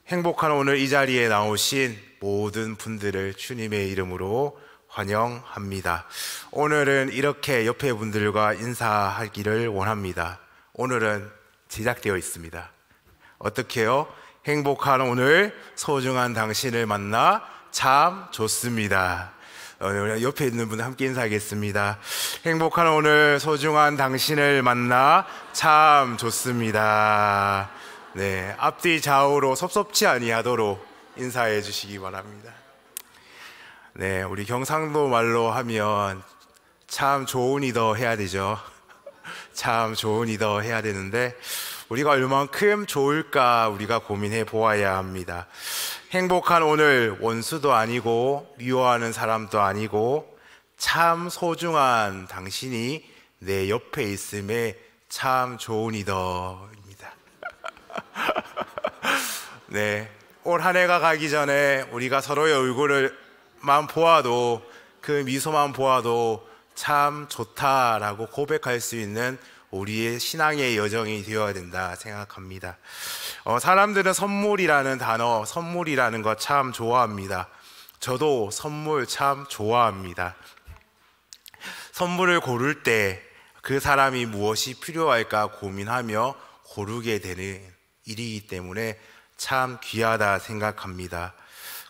행복한 오늘 이 자리에 나오신 모든 분들을 주님의 이름으로 환영합니다. 오늘은 이렇게 옆에 분들과 인사하기를 원합니다. 오늘은 제작되어 있습니다. 어떻게요? 행복한 오늘 소중한 당신을 만나 참 좋습니다. 옆에 있는 분 함께 인사하겠습니다. 행복한 오늘 소중한 당신을 만나 참 좋습니다. 네, 앞뒤 좌우로 섭섭치 아니하도록 인사해 주시기 바랍니다. 네, 우리 경상도 말로 하면 참 좋으니더 해야 되죠. 참 좋으니더 해야 되는데 우리가 얼만큼 좋을까 우리가 고민해 보아야 합니다. 행복한 오늘 원수도 아니고 미워하는 사람도 아니고 참 소중한 당신이 내 옆에 있음에 참 좋으니더입니다. 네, 올 한 해가 가기 전에 우리가 서로의 얼굴을만 보아도 그 미소만 보아도 참 좋다라고 고백할 수 있는 우리의 신앙의 여정이 되어야 된다 생각합니다. 사람들은 선물이라는 단어, 선물이라는 거 참 좋아합니다. 저도 선물 참 좋아합니다. 선물을 고를 때 그 사람이 무엇이 필요할까 고민하며 고르게 되는 일이기 때문에 참 귀하다 생각합니다.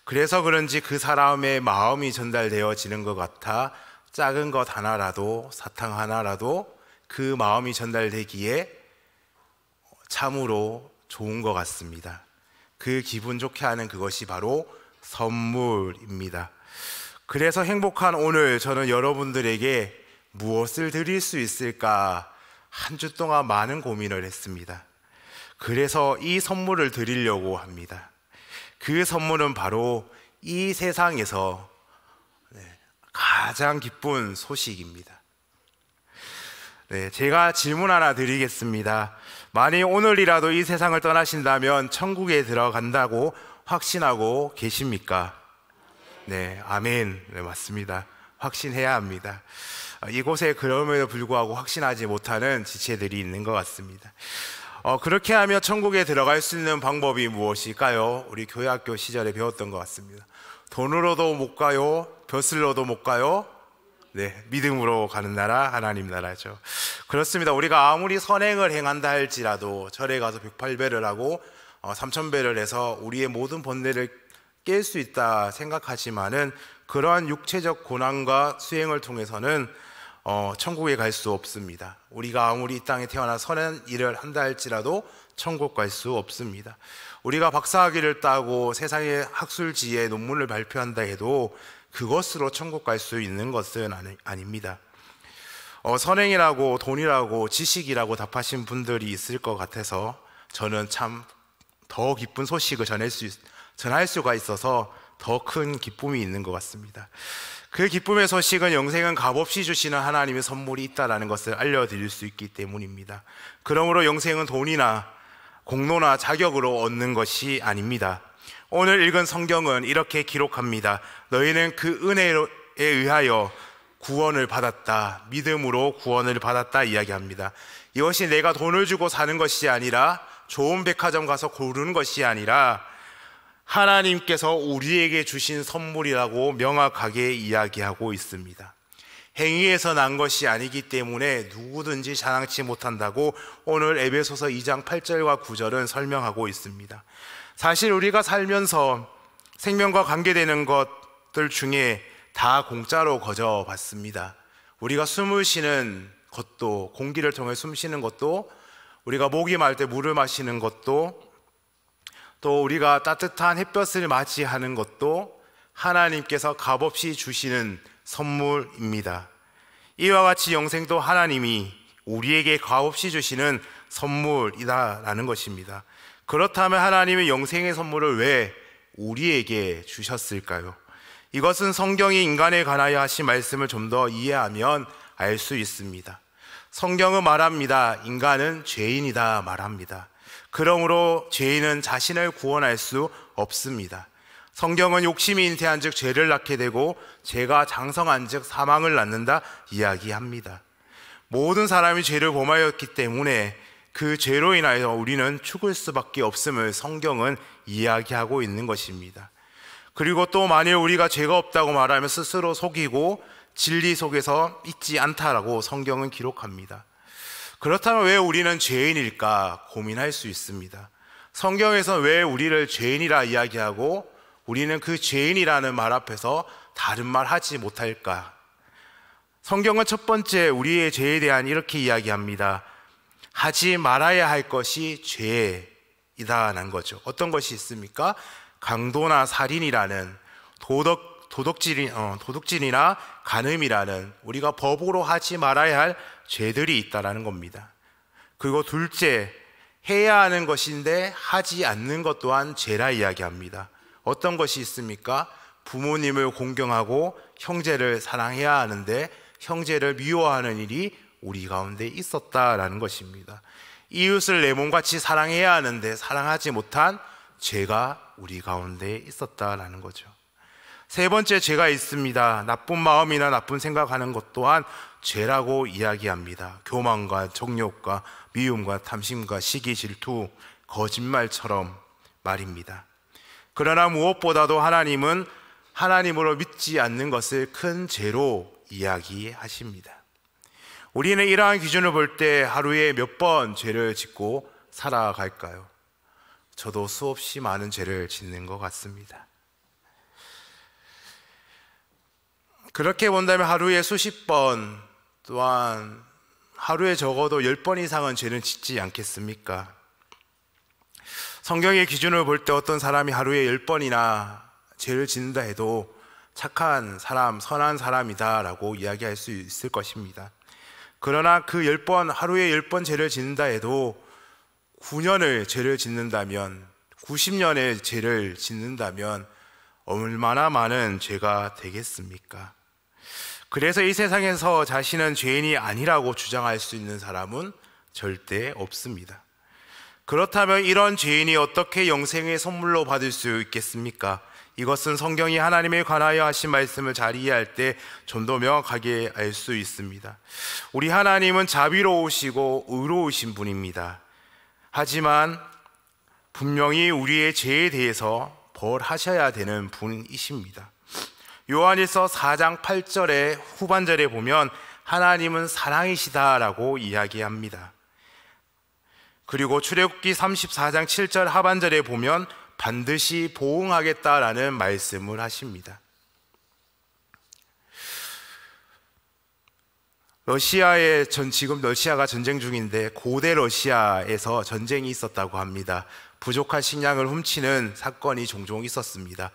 그래서 그런지 그 사람의 마음이 전달되어지는 것 같아 작은 것 하나라도, 사탕 하나라도 그 마음이 전달되기에 참으로 좋은 것 같습니다. 그 기분 좋게 하는 그것이 바로 선물입니다. 그래서 행복한 오늘 저는 여러분들에게 무엇을 드릴 수 있을까 한 주 동안 많은 고민을 했습니다. 그래서 이 선물을 드리려고 합니다. 그 선물은 바로 이 세상에서 가장 기쁜 소식입니다. 네, 제가 질문 하나 드리겠습니다. 만약 오늘이라도 이 세상을 떠나신다면 천국에 들어간다고 확신하고 계십니까? 네, 아멘. 네, 맞습니다. 확신해야 합니다. 이곳에 그럼에도 불구하고 확신하지 못하는 지체들이 있는 것 같습니다. 그렇게 하며 천국에 들어갈 수 있는 방법이 무엇일까요? 우리 교회학교 시절에 배웠던 것 같습니다. 돈으로도 못 가요? 벼슬로도 못 가요? 네, 믿음으로 가는 나라 하나님 나라죠. 그렇습니다. 우리가 아무리 선행을 행한다 할지라도 절에 가서 108배를 하고 3000배를 해서 우리의 모든 번뇌를 깰 수 있다 생각하지만은 그러한 육체적 고난과 수행을 통해서는 천국에 갈 수 없습니다. 우리가 아무리 이 땅에 태어나 선한 일을 한다 할지라도 천국 갈 수 없습니다. 우리가 박사학위를 따고 세상의 학술지에 논문을 발표한다 해도 그것으로 천국 갈 수 있는 것은 아닙니다. 선행이라고 돈이라고 지식이라고 답하신 분들이 있을 것 같아서 저는 참 더 기쁜 소식을 전할 수가 있어서 더 큰 기쁨이 있는 것 같습니다. 그 기쁨의 소식은 영생은 값없이 주시는 하나님의 선물이 있다는 것을 알려드릴 수 있기 때문입니다. 그러므로 영생은 돈이나 공로나 자격으로 얻는 것이 아닙니다. 오늘 읽은 성경은 이렇게 기록합니다. 너희는 그 은혜에 의하여 구원을 받았다. 믿음으로 구원을 받았다 이야기합니다. 이것이 내가 돈을 주고 사는 것이 아니라 좋은 백화점 가서 고르는 것이 아니라 하나님께서 우리에게 주신 선물이라고 명확하게 이야기하고 있습니다. 행위에서 난 것이 아니기 때문에 누구든지 자랑치 못한다고 오늘 에베소서 2장 8절과 9절은 설명하고 있습니다. 사실 우리가 살면서 생명과 관계되는 것들 중에 다 공짜로 거저받습니다. 우리가 숨을 쉬는 것도, 공기를 통해 숨 쉬는 것도, 우리가 목이 마를 때 물을 마시는 것도, 또 우리가 따뜻한 햇볕을 맞이하는 것도 하나님께서 값없이 주시는 선물입니다. 이와 같이 영생도 하나님이 우리에게 값없이 주시는 선물이다라는 것입니다. 그렇다면 하나님의 영생의 선물을 왜 우리에게 주셨을까요? 이것은 성경이 인간에 관하여 하신 말씀을 좀 더 이해하면 알 수 있습니다. 성경은 말합니다. 인간은 죄인이다 말합니다. 그러므로 죄인은 자신을 구원할 수 없습니다. 성경은 욕심이 잉태한 즉 죄를 낳게 되고 죄가 장성한 즉 사망을 낳는다 이야기합니다. 모든 사람이 죄를 범하였기 때문에 그 죄로 인하여 우리는 죽을 수밖에 없음을 성경은 이야기하고 있는 것입니다. 그리고 또 만일 우리가 죄가 없다고 말하면 스스로 속이고 진리 속에서 있지 않다라고 성경은 기록합니다. 그렇다면 왜 우리는 죄인일까 고민할 수 있습니다. 성경에서 왜 우리를 죄인이라 이야기하고 우리는 그 죄인이라는 말 앞에서 다른 말 하지 못할까? 성경은 첫 번째 우리의 죄에 대한 이렇게 이야기합니다. 하지 말아야 할 것이 죄이다라는 거죠. 어떤 것이 있습니까? 강도나 살인이라는 도둑질이나 간음이라는 우리가 법으로 하지 말아야 할 죄들이 있다라는 겁니다. 그리고 둘째, 해야 하는 것인데 하지 않는 것 또한 죄라 이야기합니다. 어떤 것이 있습니까? 부모님을 공경하고 형제를 사랑해야 하는데 형제를 미워하는 일이 우리 가운데 있었다라는 것입니다. 이웃을 내 몸같이 사랑해야 하는데 사랑하지 못한 죄가 우리 가운데 있었다라는 거죠. 세 번째 죄가 있습니다. 나쁜 마음이나 나쁜 생각하는 것 또한 죄라고 이야기합니다. 교만과 정욕과 미움과 탐심과 시기, 질투, 거짓말처럼 말입니다. 그러나 무엇보다도 하나님은 하나님으로 믿지 않는 것을 큰 죄로 이야기하십니다. 우리는 이러한 기준을 볼 때 하루에 몇 번 죄를 짓고 살아갈까요? 저도 수없이 많은 죄를 짓는 것 같습니다. 그렇게 본다면 하루에 수십 번, 또한 하루에 적어도 10번 이상은 죄는 짓지 않겠습니까? 성경의 기준을 볼 때 어떤 사람이 하루에 10번이나 죄를 짓는다 해도 착한 사람, 선한 사람이다 라고 이야기할 수 있을 것입니다. 그러나 그 10번, 하루에 10번 죄를 짓는다 해도 9년을 죄를 짓는다면, 90년의 죄를 짓는다면 얼마나 많은 죄가 되겠습니까? 그래서 이 세상에서 자신은 죄인이 아니라고 주장할 수 있는 사람은 절대 없습니다. 그렇다면 이런 죄인이 어떻게 영생의 선물로 받을 수 있겠습니까? 이것은 성경이 하나님에 관하여 하신 말씀을 잘 이해할 때 좀 더 명확하게 알 수 있습니다. 우리 하나님은 자비로우시고 의로우신 분입니다. 하지만 분명히 우리의 죄에 대해서 벌하셔야 되는 분이십니다. 요한일서 4장 8절의 후반절에 보면 하나님은 사랑이시다라고 이야기합니다. 그리고 출애굽기 34장 7절 하반절에 보면 반드시 보응하겠다라는 말씀을 하십니다. 지금 러시아가 전쟁 중인데 고대 러시아에서 전쟁이 있었다고 합니다. 부족한 식량을 훔치는 사건이 종종 있었습니다.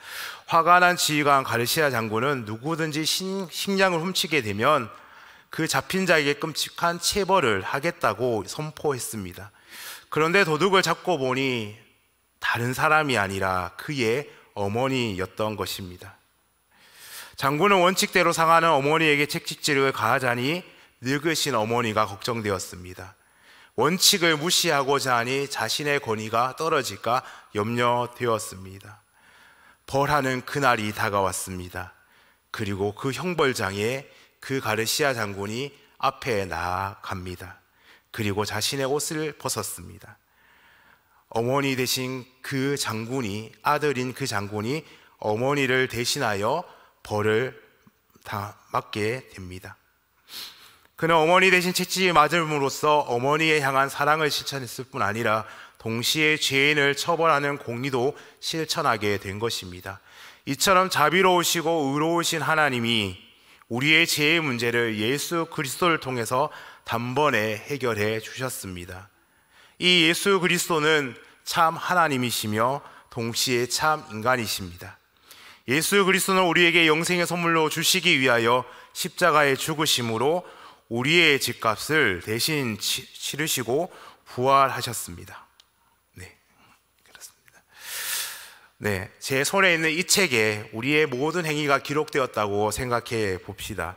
화가 난 지휘관 가르시아 장군은 누구든지 식량을 훔치게 되면 그 잡힌 자에게 끔찍한 체벌을 하겠다고 선포했습니다. 그런데 도둑을 잡고 보니 다른 사람이 아니라 그의 어머니였던 것입니다. 장군은 원칙대로 상하는 어머니에게 채찍질을 가하자니 늙으신 어머니가 걱정되었습니다. 원칙을 무시하고자 하니 자신의 권위가 떨어질까 염려되었습니다. 벌하는 그날이 다가왔습니다. 그리고 그 형벌장에 그 가르시아 장군이 앞에 나아갑니다. 그리고 자신의 옷을 벗었습니다. 어머니 대신 그 장군이, 아들인 그 장군이 어머니를 대신하여 벌을 다 맞게 됩니다. 그는 어머니 대신 채찍을 맞음으로써 어머니에 향한 사랑을 실천했을 뿐 아니라 동시에 죄인을 처벌하는 공의도 실천하게 된 것입니다. 이처럼 자비로우시고 의로우신 하나님이 우리의 죄의 문제를 예수 그리스도를 통해서 단번에 해결해 주셨습니다. 이 예수 그리스도는 참 하나님이시며 동시에 참 인간이십니다. 예수 그리스도는 우리에게 영생의 선물로 주시기 위하여 십자가에 죽으심으로 우리의 죗값을 대신 치르시고 부활하셨습니다. 네, 그렇습니다. 네, 제 손에 있는 이 책에 우리의 모든 행위가 기록되었다고 생각해 봅시다.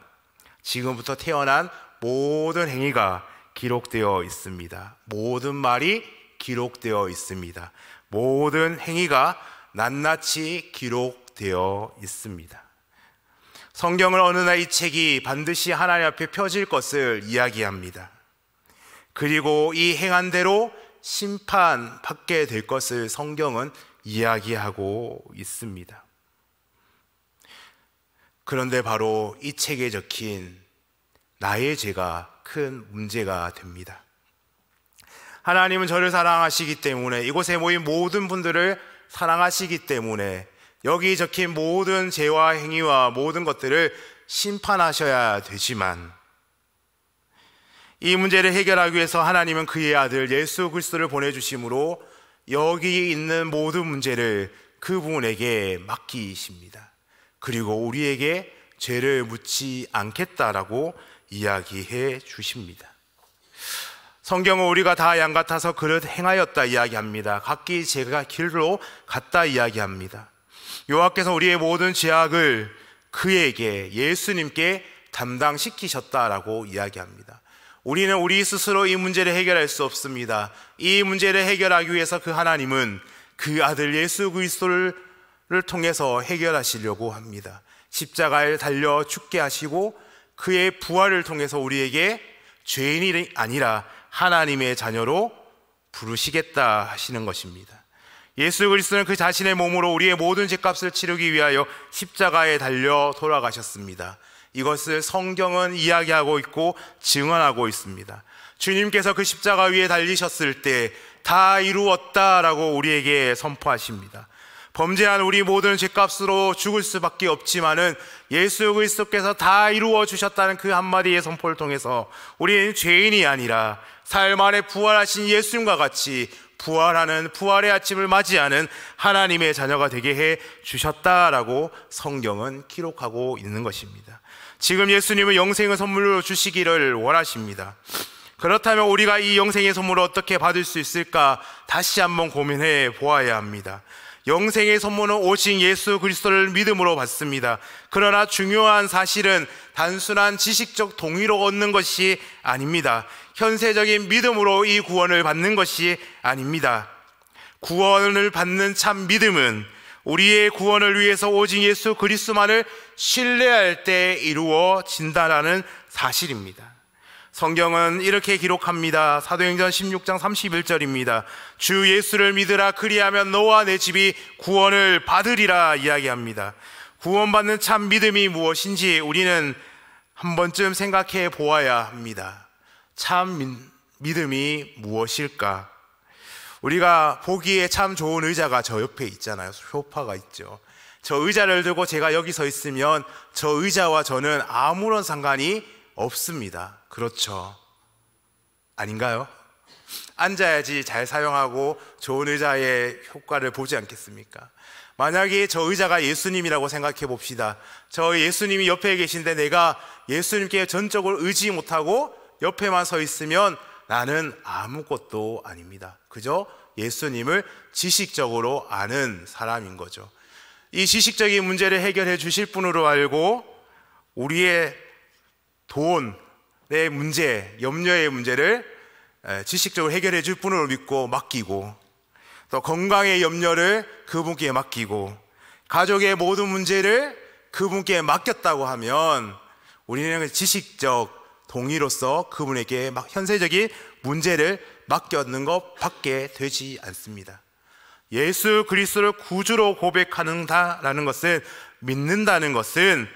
지금부터 태어난 모든 행위가 기록되어 있습니다. 모든 말이 기록되어 있습니다. 모든 행위가 낱낱이 기록되어 있습니다. 성경은 어느 날 이 책이 반드시 하나님 앞에 펴질 것을 이야기합니다. 그리고 이 행한 대로 심판받게 될 것을 성경은 이야기하고 있습니다. 그런데 바로 이 책에 적힌 나의 죄가 큰 문제가 됩니다. 하나님은 저를 사랑하시기 때문에, 이곳에 모인 모든 분들을 사랑하시기 때문에 여기 적힌 모든 죄와 행위와 모든 것들을 심판하셔야 되지만, 이 문제를 해결하기 위해서 하나님은 그의 아들 예수 그리스도를 보내주심으로 여기 있는 모든 문제를 그분에게 맡기십니다. 그리고 우리에게 죄를 묻지 않겠다라고 이야기해 주십니다. 성경은 우리가 다 양 같아서 그릇 행하였다 이야기합니다. 각기 제가 길로 갔다 이야기합니다. 여호와께서 우리의 모든 죄악을 그에게, 예수님께 담당시키셨다라고 이야기합니다. 우리는 우리 스스로 이 문제를 해결할 수 없습니다. 이 문제를 해결하기 위해서 그 하나님은 그 아들 예수 그리스도를 통해서 해결하시려고 합니다. 십자가에 달려 죽게 하시고 그의 부활을 통해서 우리에게 죄인이 아니라 하나님의 자녀로 부르시겠다 하시는 것입니다. 예수 그리스도는 그 자신의 몸으로 우리의 모든 죄값을 치르기 위하여 십자가에 달려 돌아가셨습니다. 이것을 성경은 이야기하고 있고 증언하고 있습니다. 주님께서 그 십자가 위에 달리셨을 때 다 이루었다라고 우리에게 선포하십니다. 범죄한 우리 모든 죄값으로 죽을 수밖에 없지만은 예수 그리스도께서 다 이루어 주셨다는 그 한마디의 선포를 통해서 우리는 죄인이 아니라 삶 안에 부활하신 예수님과 같이 부활하는, 부활의 아침을 맞이하는 하나님의 자녀가 되게 해 주셨다라고 성경은 기록하고 있는 것입니다. 지금 예수님은 영생의 선물로 주시기를 원하십니다. 그렇다면 우리가 이 영생의 선물을 어떻게 받을 수 있을까 다시 한번 고민해 보아야 합니다. 영생의 선물은 오직 예수 그리스도를 믿음으로 받습니다. 그러나 중요한 사실은 단순한 지식적 동의로 얻는 것이 아닙니다. 현세적인 믿음으로 이 구원을 받는 것이 아닙니다. 구원을 받는 참 믿음은 우리의 구원을 위해서 오직 예수 그리스도만을 신뢰할 때 이루어진다라는 사실입니다. 성경은 이렇게 기록합니다. 사도행전 16장 31절입니다. 주 예수를 믿으라, 그리하면 너와 내 집이 구원을 받으리라 이야기합니다. 구원받는 참 믿음이 무엇인지 우리는 한 번쯤 생각해 보아야 합니다. 참 믿음이 무엇일까? 우리가 보기에 참 좋은 의자가 저 옆에 있잖아요. 소파가 있죠. 저 의자를 들고 제가 여기 서 있으면 저 의자와 저는 아무런 상관이 없습니다. 그렇죠? 아닌가요? 앉아야지 잘 사용하고 좋은 의자의 효과를 보지 않겠습니까? 만약에 저 의자가 예수님이라고 생각해 봅시다. 저 예수님이 옆에 계신데 내가 예수님께 전적으로 의지 못하고 옆에만 서 있으면 나는 아무것도 아닙니다. 그저 예수님을 지식적으로 아는 사람인 거죠. 이 지식적인 문제를 해결해 주실 분으로 알고 우리의 돈의 문제, 염려의 문제를 지식적으로 해결해 줄 분으로 믿고 맡기고, 또 건강의 염려를 그분께 맡기고, 가족의 모든 문제를 그분께 맡겼다고 하면 우리는 지식적 동의로서 그분에게 현세적인 문제를 맡겼는 것밖에 되지 않습니다. 예수 그리스도를 구주로 고백하는다라는 것은, 믿는다는 것은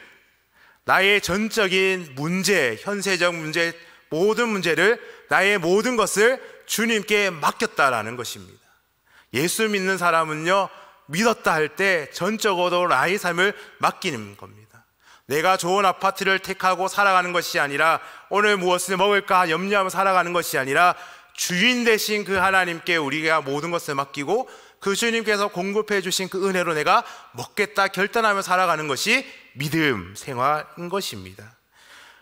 나의 전적인 문제, 현세적 문제, 모든 문제를, 나의 모든 것을 주님께 맡겼다라는 것입니다. 예수 믿는 사람은요, 믿었다 할 때 전적으로 나의 삶을 맡기는 겁니다. 내가 좋은 아파트를 택하고 살아가는 것이 아니라, 오늘 무엇을 먹을까 염려하며 살아가는 것이 아니라, 주인 되신 그 하나님께 우리가 모든 것을 맡기고 그 주님께서 공급해 주신 그 은혜로 내가 먹겠다 결단하며 살아가는 것이 믿음 생활인 것입니다.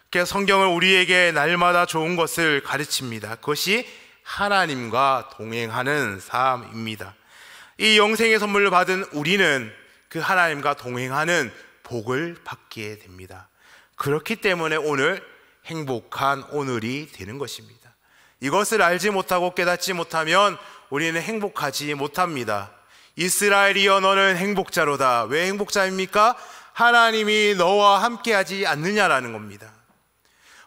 그래서 성경은 우리에게 날마다 좋은 것을 가르칩니다. 그것이 하나님과 동행하는 삶입니다. 이 영생의 선물을 받은 우리는 그 하나님과 동행하는 복을 받게 됩니다. 그렇기 때문에 오늘 행복한 오늘이 되는 것입니다. 이것을 알지 못하고 깨닫지 못하면 우리는 행복하지 못합니다. 이스라엘이여 너는 행복자로다. 왜 행복자입니까? 하나님이 너와 함께하지 않느냐라는 겁니다.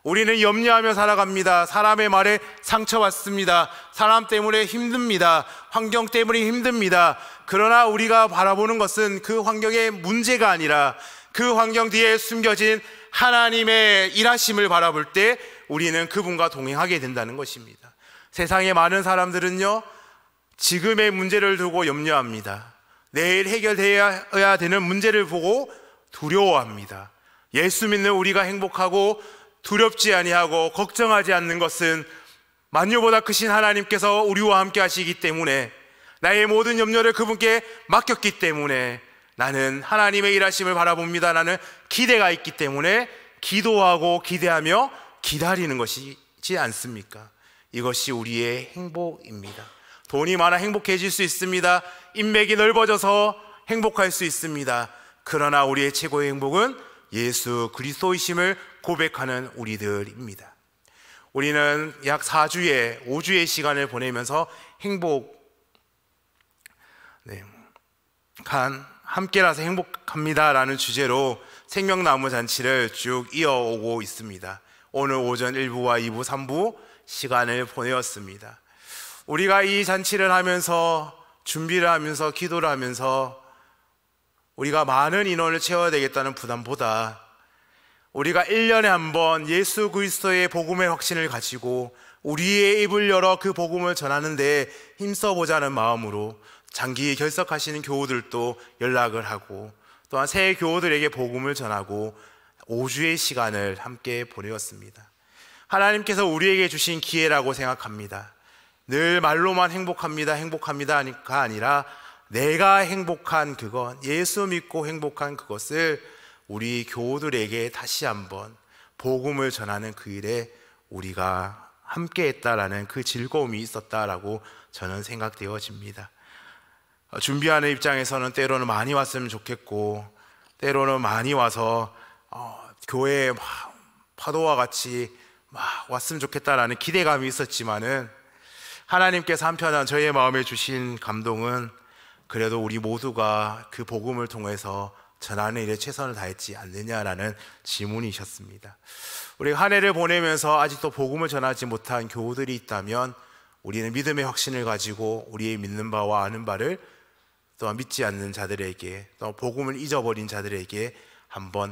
우리는 염려하며 살아갑니다. 사람의 말에 상처받습니다. 사람 때문에 힘듭니다. 환경 때문에 힘듭니다. 그러나 우리가 바라보는 것은 그 환경의 문제가 아니라 그 환경 뒤에 숨겨진 하나님의 일하심을 바라볼 때 우리는 그분과 동행하게 된다는 것입니다. 세상의 많은 사람들은요, 지금의 문제를 두고 염려합니다. 내일 해결되어야 되는 문제를 보고 두려워합니다. 예수 믿는 우리가 행복하고 두렵지 아니하고 걱정하지 않는 것은 만유보다 크신 하나님께서 우리와 함께 하시기 때문에, 나의 모든 염려를 그분께 맡겼기 때문에 나는 하나님의 일하심을 바라봅니다. 나는 기대가 있기 때문에 기도하고 기대하며 기다리는 것이지 않습니까? 이것이 우리의 행복입니다. 돈이 많아 행복해질 수 있습니다. 인맥이 넓어져서 행복할 수 있습니다. 그러나 우리의 최고의 행복은 예수 그리스도이심을 고백하는 우리들입니다. 우리는 약 5주의 시간을 보내면서 함께라서 행복합니다 라는 주제로 생명나무 잔치를 쭉 이어오고 있습니다. 오늘 오전 1부와 2부, 3부 시간을 보내었습니다. 우리가 이 잔치를 하면서, 준비를 하면서, 기도를 하면서 우리가 많은 인원을 채워야 되겠다는 부담보다 우리가 1년에 한 번 예수 그리스도의 복음의 확신을 가지고 우리의 입을 열어 그 복음을 전하는데 힘써보자는 마음으로 장기 결석하시는 교우들도 연락을 하고, 또한 새 교우들에게 복음을 전하고 5주의 시간을 함께 보내었습니다. 하나님께서 우리에게 주신 기회라고 생각합니다. 늘 말로만 행복합니다가 아니라 내가 행복한 그것, 예수 믿고 행복한 그것을 우리 교우들에게 다시 한번 복음을 전하는 그 일에 우리가 함께 했다라는 그 즐거움이 있었다라고 저는 생각되어집니다. 준비하는 입장에서는 때로는 많이 왔으면 좋겠고, 때로는 많이 와서 교회에 파도와 같이 왔으면 좋겠다라는 기대감이 있었지만은, 하나님께서 한편은 저의 마음에 주신 감동은 그래도 우리 모두가 그 복음을 통해서 전하는 일에 최선을 다했지 않느냐라는 질문이셨습니다. 우리가 한 해를 보내면서 아직도 복음을 전하지 못한 교우들이 있다면 우리는 믿음의 확신을 가지고 우리의 믿는 바와 아는 바를 또한 믿지 않는 자들에게, 또 복음을 잊어버린 자들에게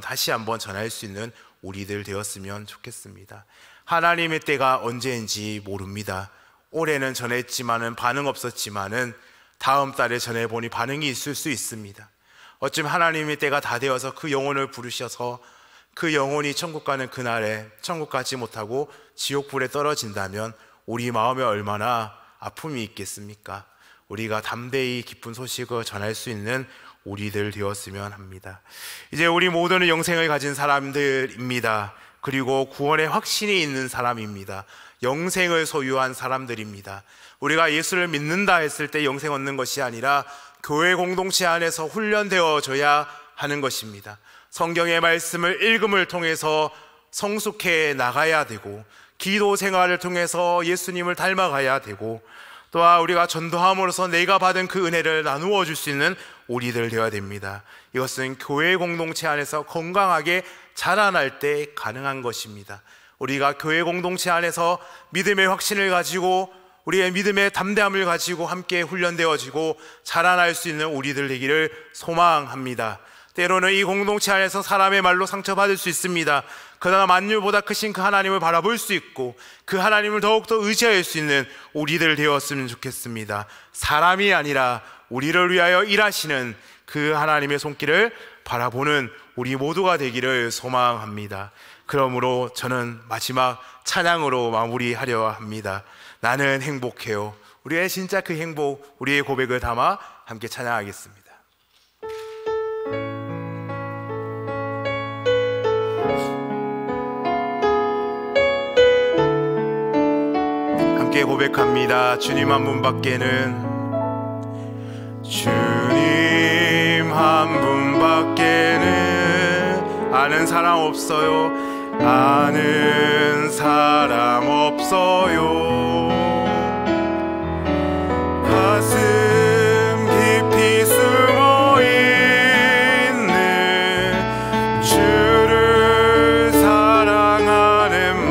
다시 한번 전할 수 있는 우리들 되었으면 좋겠습니다. 하나님의 때가 언제인지 모릅니다. 올해는 전했지만은 반응 없었지만은 다음 달에 전해보니 반응이 있을 수 있습니다. 어쩌면 하나님의 때가 다 되어서 그 영혼을 부르셔서 그 영혼이 천국 가는 그날에 천국 가지 못하고 지옥불에 떨어진다면 우리 마음에 얼마나 아픔이 있겠습니까? 우리가 담대히 기쁜 소식을 전할 수 있는 우리들 되었으면 합니다. 이제 우리 모두는 영생을 가진 사람들입니다. 그리고 구원의 확신이 있는 사람입니다. 영생을 소유한 사람들입니다. 우리가 예수를 믿는다 했을 때 영생 얻는 것이 아니라 교회 공동체 안에서 훈련되어져야 하는 것입니다. 성경의 말씀을 읽음을 통해서 성숙해 나가야 되고, 기도 생활을 통해서 예수님을 닮아가야 되고, 또한 우리가 전도함으로써 내가 받은 그 은혜를 나누어 줄 수 있는 우리들 되어야 됩니다. 이것은 교회 공동체 안에서 건강하게 자라날 때 가능한 것입니다. 우리가 교회 공동체 안에서 믿음의 확신을 가지고 우리의 믿음의 담대함을 가지고 함께 훈련되어지고 자라날 수 있는 우리들 되기를 소망합니다. 때로는 이 공동체 안에서 사람의 말로 상처받을 수 있습니다. 그러나 만유보다 크신 그 하나님을 바라볼 수 있고 그 하나님을 더욱더 의지할 수 있는 우리들 되었으면 좋겠습니다. 사람이 아니라 우리를 위하여 일하시는 그 하나님의 손길을 바라보는 우리 모두가 되기를 소망합니다. 그러므로 저는 마지막 찬양으로 마무리하려 합니다. 나는 행복해요. 우리의 진짜 그 행복, 우리의 고백을 담아 함께 찬양하겠습니다. 함께 고백합니다. 주님 한 분밖에는, 주님 한 분밖에는 아는 사람 없어요. 아는 사람 없어요. 가슴 깊이 숨어 있는 주를 사랑하는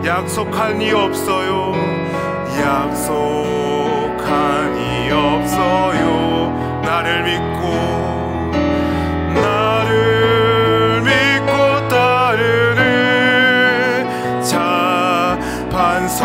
약속한 이 없어요. 약속한 이 없어요. 나를 믿고 따르는 자판서